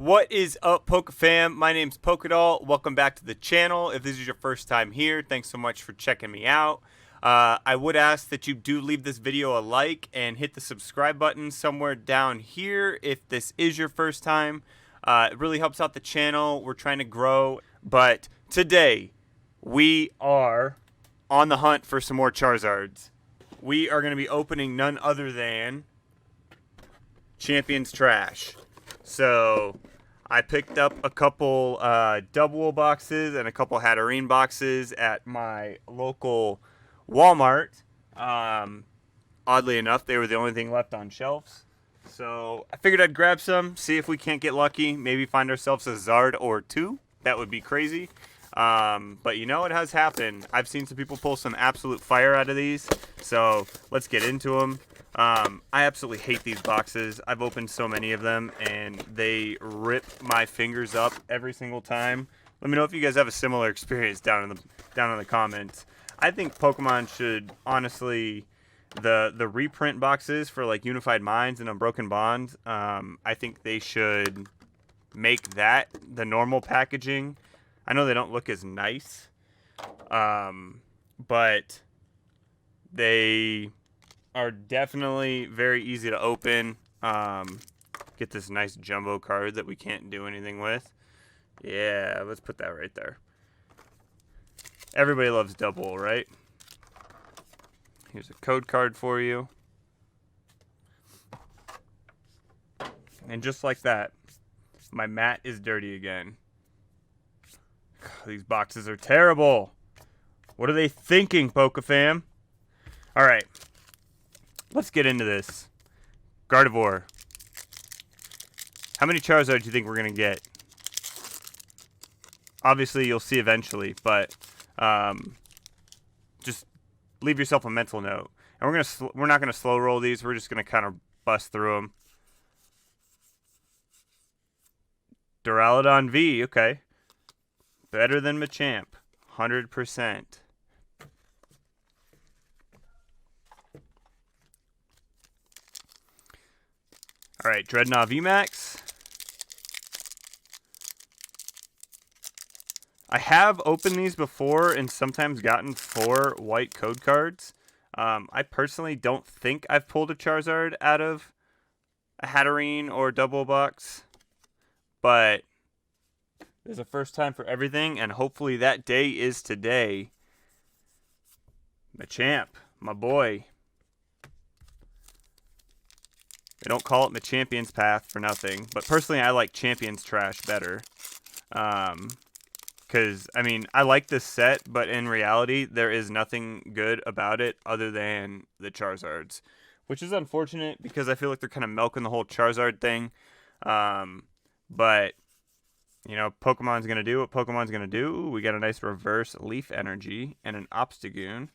What is up, Poke fam? My name's Pokedoll. Welcome back to the channel. If this is your first time here, thanks so much for checking me out. I would ask that you do leave this video a like and hit the subscribe button somewhere down here if this is your first time. It really helps out the channel. We're trying to grow. But today, we are on the hunt for some more Charizards. We are going to be opening none other than Champion's Trash. So I picked up a couple double boxes and a couple Hatterene boxes at my local Walmart. Oddly enough, they were the only thing left on shelves. So I figured I'd grab some, see if we can't get lucky, maybe find ourselves a Zard or two. That would be crazy. But you know, it has happened. I've seen some people pull some absolute fire out of these. So let's get into them. I absolutely hate these boxes. I've opened so many of them and they rip my fingers up every single time. Let me know if you guys have a similar experience down in the comments. I think Pokemon should honestly, the reprint boxes for like Unified Minds and Unbroken Bonds, I think they should make that the normal packaging. I know they don't look as nice, but they are definitely very easy to open. Get this nice jumbo card that we can't do anything with. Yeah, let's put that right there. Everybody loves double, right? Here's a code card for you. And just like that, my mat is dirty again. These boxes are terrible. What are they thinking, PokeFam? All right. Let's get into this. Gardevoir. How many Charizards do you think we're going to get? Obviously, you'll see eventually, but just leave yourself a mental note. And we're not going to slow roll these. We're just going to kind of bust through them. Duraludon V, okay. Better than Machamp. 100%. All right, Dreadnought Vmax. I have opened these before and sometimes gotten 4 white code cards. I personally don't think I've pulled a Charizard out of a Hatterene or double box, but there's a first time for everything, and hopefully that day is today. Machamp, my boy. They don't call it Machampion's Path for nothing, but personally I like Champion's Trash better. Because, I mean, I like this set, but in reality, there is nothing good about it other than the Charizards. Which is unfortunate, because I feel like they're kind of milking the whole Charizard thing. But, you know, Pokemon's going to do what Pokemon's going to do. We got a nice reverse Leaf Energy and an Obstagoon.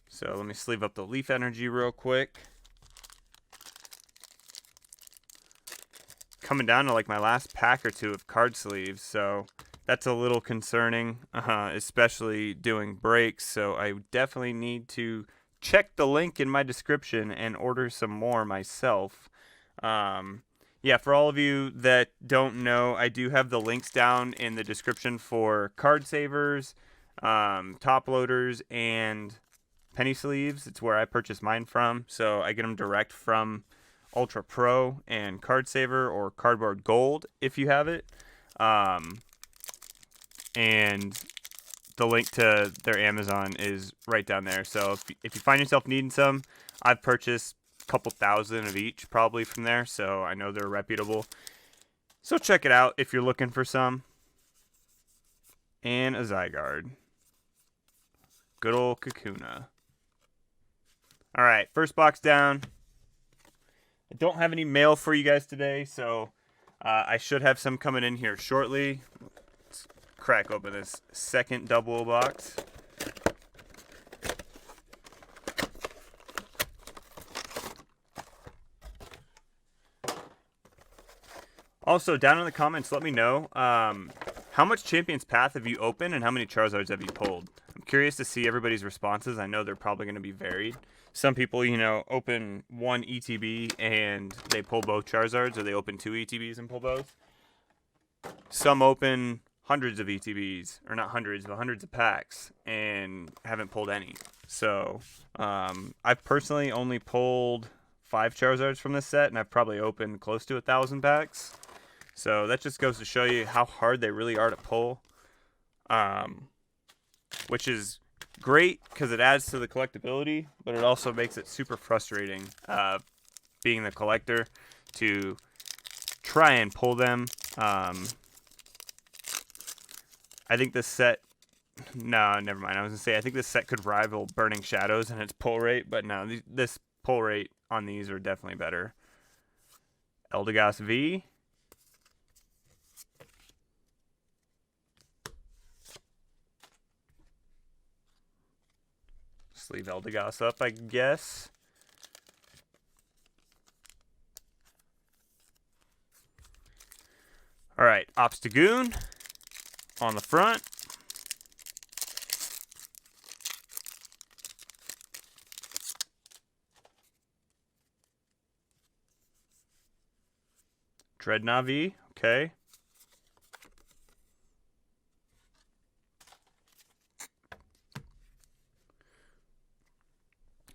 So let me sleeve up the Leaf Energy real quick. Coming down to like my last pack or two of card sleeves, so that's a little concerning, especially doing breaks. So I definitely need to check the link in my description and order some more myself. Yeah, for all of you that don't know, I do have the links down in the description for card savers, top loaders, and penny sleeves. It's where I purchase mine from, so I get them direct from Ultra Pro and Card Saver or Cardboard Gold if you have it. And the link to their Amazon is right down there. So if you find yourself needing some, I've purchased a couple thousand of each probably from there, so I know they're reputable. So check it out if you're looking for some. And a Zygarde. Good old Kakuna. All right, first box down. I don't have any mail for you guys today, so I should have some coming in here shortly. Let's crack open this second double box. Also, down in the comments, let me know how much Champion's Path have you opened and how many Charizards have you pulled? I'm curious to see everybody's responses. I know they're probably going to be varied. Some people, you know, open one ETB and they pull both Charizards, or they open 2 ETBs and pull both. some open hundreds of ETBs, or not hundreds, but hundreds of packs, and haven't pulled any. So I've personally only pulled 5 Charizards from this set, and I've probably opened close to 1,000 packs. So that just goes to show you how hard they really are to pull, which is great because it adds to the collectability, but it also makes it super frustrating being the collector to try and pull them. I think this set, no, never mind. I was going to say, I think this set could rival Burning Shadows in its pull rate, but no, this pull rate on these are definitely better. Eldegoss V. Just leave Eldegoss up, I guess. All right, Obstagoon on the front. Dreadnought, okay.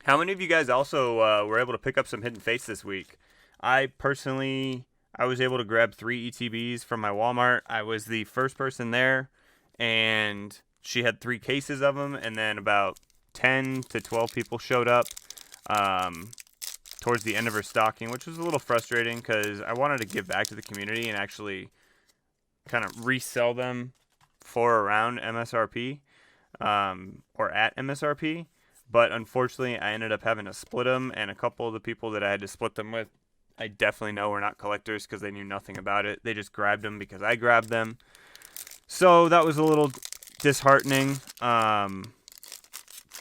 How many of you guys also were able to pick up some Hidden Fates this week? I was able to grab 3 ETBs from my Walmart. I was the first person there, and she had 3 cases of them, and then about 10 to 12 people showed up towards the end of her stocking, which was a little frustrating because I wanted to give back to the community and actually kind of resell them for around MSRP or at MSRP. But unfortunately, I ended up having to split them, and a couple of the people that I had to split them with, I definitely know were not collectors because they knew nothing about it. They just grabbed them because I grabbed them. So that was a little disheartening.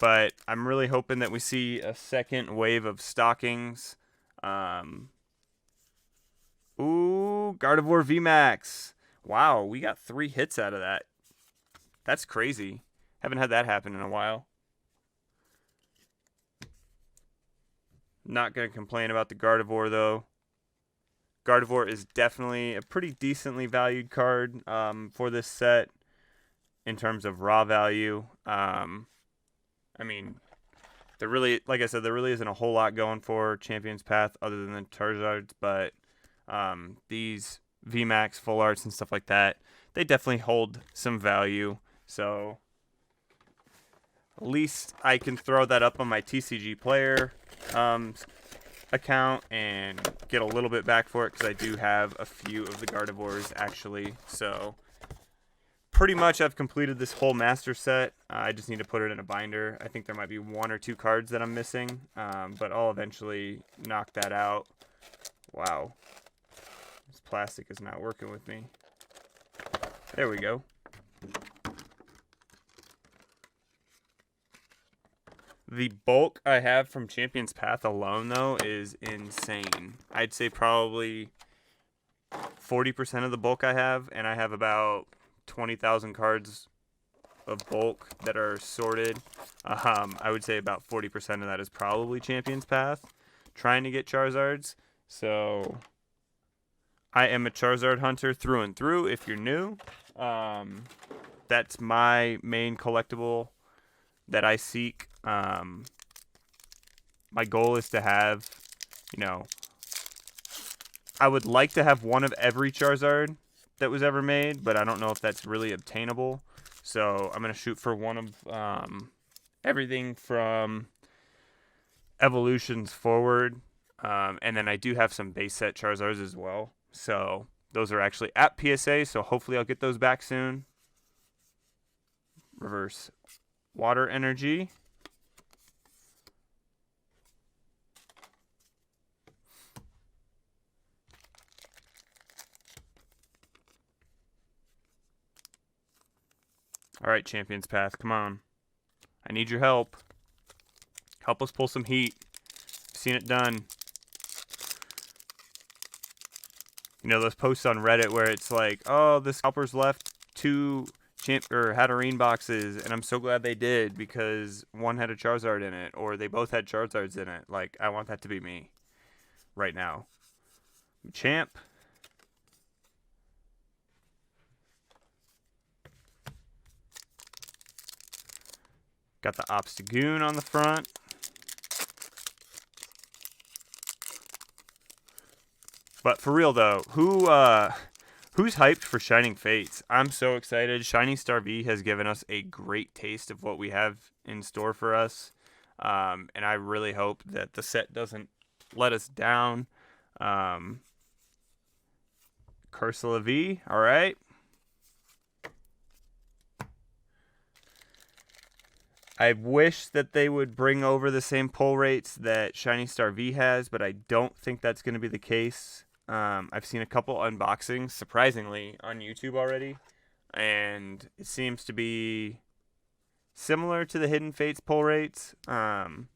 But I'm really hoping that we see a second wave of stockings. Ooh, Gardevoir Vmax. Wow, we got 3 hits out of that. That's crazy. Haven't had that happen in a while. Not going to complain about the Gardevoir, though. Gardevoir is definitely a pretty decently valued card for this set in terms of raw value. I mean, there really, like I said, there really isn't a whole lot going for Champion's Path other than the Charizards, but these VMAX full arts and stuff like that, they definitely hold some value. So at least I can throw that up on my TCG player account and get a little bit back for it because I do have a few of the Gardevoirs actually. So pretty much I've completed this whole master set. I just need to put it in a binder. I think there might be 1 or 2 cards that I'm missing, but I'll eventually knock that out. Wow, this plastic is not working with me. There we go. The bulk I have from Champion's Path alone, though, is insane. I'd say probably 40% of the bulk I have, and I have about 20,000 cards of bulk that are sorted. I would say about 40% of that is probably Champion's Path, trying to get Charizards. So I am a Charizard hunter through and through, if you're new. That's my main collectible that I seek. My goal is to have, I would like to have one of every Charizard that was ever made, but I don't know if that's really obtainable. So I'm going to shoot for one of everything from evolutions forward. And then I do have some base set Charizards as well. So those are actually at PSA, so hopefully I'll get those back soon. Reverse Water Energy. All right, Champion's Path, come on. I need your help. Help us pull some heat. I've seen it done. You know, those posts on Reddit where it's like, oh, the scalpers left 2 Hatterene boxes, and I'm so glad they did because one had a Charizard in it, or they both had Charizards in it. Like, I want that to be me right now. Champ. Got the Obstagoon on the front. But for real though, who's hyped for Shining Fates? I'm so excited. Shining Star V has given us a great taste of what we have in store for us. And I really hope that the set doesn't let us down. Cursula V, all right. I wish that they would bring over the same pull rates that Shining Star V has, but I don't think that's going to be the case. I've seen a couple unboxings, surprisingly, on YouTube already, and it seems to be similar to the Hidden Fates pull rates. 3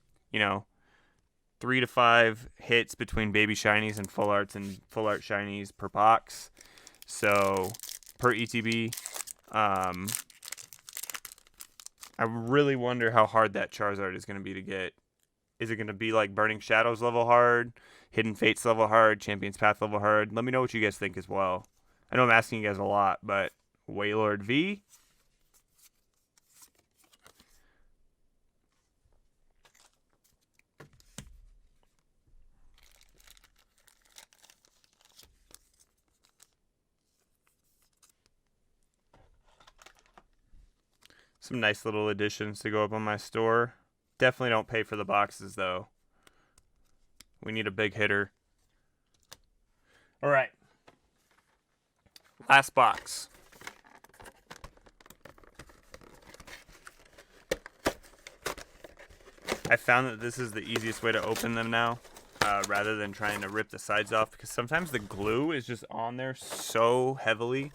to 5 hits between baby shinies and full arts and full art shinies per box. So, per ETB. I really wonder how hard that Charizard is going to be to get. Is it going to be like Burning Shadows level hard, Hidden Fates level hard, Champion's Path level hard? Let me know what you guys think as well. I know I'm asking you guys a lot, but Wailord V. Some nice little additions to go up on my store. Definitely don't pay for the boxes, though. We need a big hitter. All right. Last box. I found that this is the easiest way to open them now, rather than trying to rip the sides off, because sometimes the glue is just on there so heavily.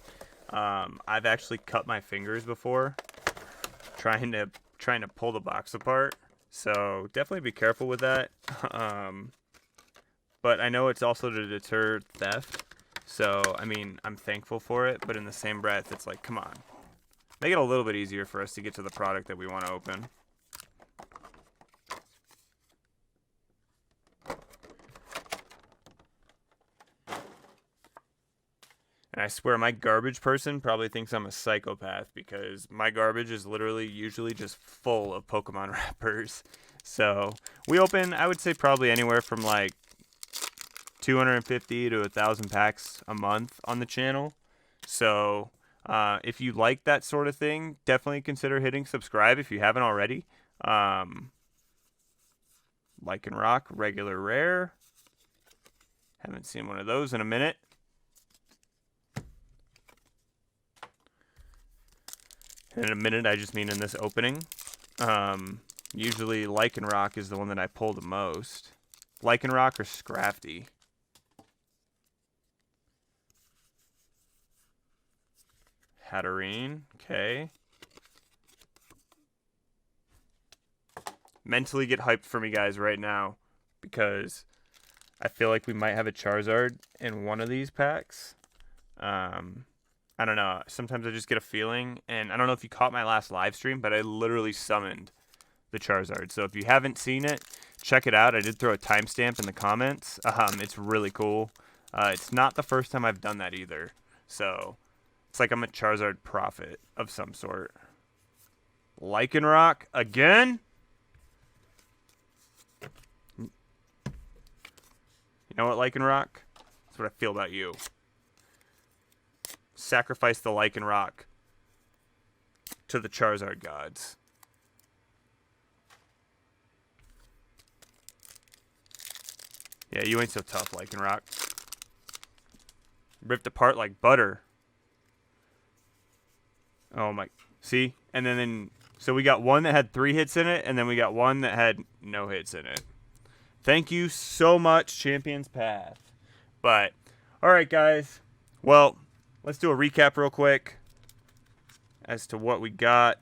I've actually cut my fingers before trying to pull the box apart, so definitely be careful with that. But I know it's also to deter theft, so I mean, I'm thankful for it, but in the same breath, it's like, come on, make it a little bit easier for us to get to the product that we want to open. And I swear my garbage person probably thinks I'm a psychopath, because my garbage is literally usually just full of Pokemon wrappers. So we open, I would say, probably anywhere from like 250 to 1,000 packs a month on the channel. So if you like that sort of thing, definitely consider hitting subscribe if you haven't already. Lycanroc, regular rare. Haven't seen one of those in a minute. In a minute, I just mean in this opening. Usually Lycanroc is the one that I pull the most. Lycanroc or Scrafty. Hatterene, okay. Mentally get hyped for me, guys, right now, because I feel like we might have a Charizard in one of these packs. I don't know. Sometimes I just get a feeling, and I don't know if you caught my last live stream, but I literally summoned the Charizard. So if you haven't seen it, check it out. I did throw a timestamp in the comments. It's really cool. It's not the first time I've done that either. So it's like I'm a Charizard prophet of some sort. Lycanroc again? You know what, Lycanroc? That's what I feel about you. Sacrifice the Lycanroc to the Charizard gods. Yeah, you ain't so tough, Lycanroc. Ripped apart like butter. Oh my. See? And then so we got one that had 3 hits in it, and then we got one that had no hits in it. Thank you so much, Champion's Path. But, alright, guys. Well, let's do a recap real quick as to what we got.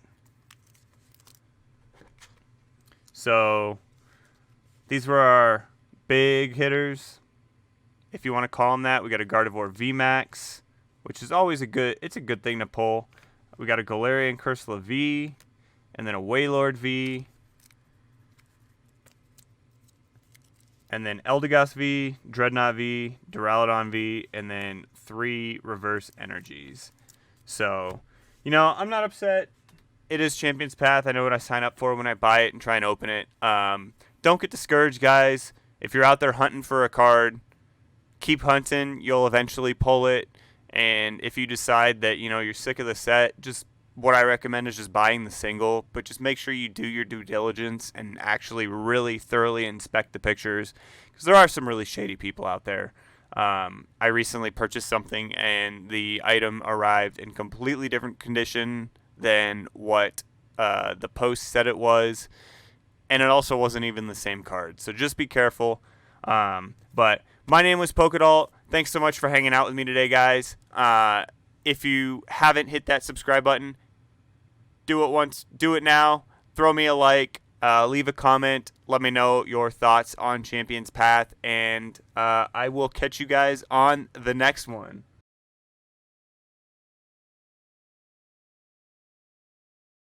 So, these were our big hitters, if you want to call them that. We got a Gardevoir Vmax, which is always a good thing to pull. We got a Galarian Cursula V, and then a Wailord V, and then Eldegoss V, Dreadnought V, Duraludon V, and then 3 reverse energies. So, I'm not upset. it is Champion's Path. I know what I sign up for when I buy it and try and open it. Don't get discouraged, guys. If you're out there hunting for a card, keep hunting. You'll eventually pull it. And if you decide that, you're sick of the set, just what I recommend is just buying the single. But just make sure you do your due diligence and actually really thoroughly inspect the pictures, because there are some really shady people out there. I recently purchased something and the item arrived in completely different condition than what the post said it was, and it also wasn't even the same card. So just be careful. But my name was Polkadot. Thanks so much for hanging out with me today, guys. If you haven't hit that subscribe button, do it once, do it now. Throw me a like, leave a comment, let me know your thoughts on Champion's Path, and I will catch you guys on the next one.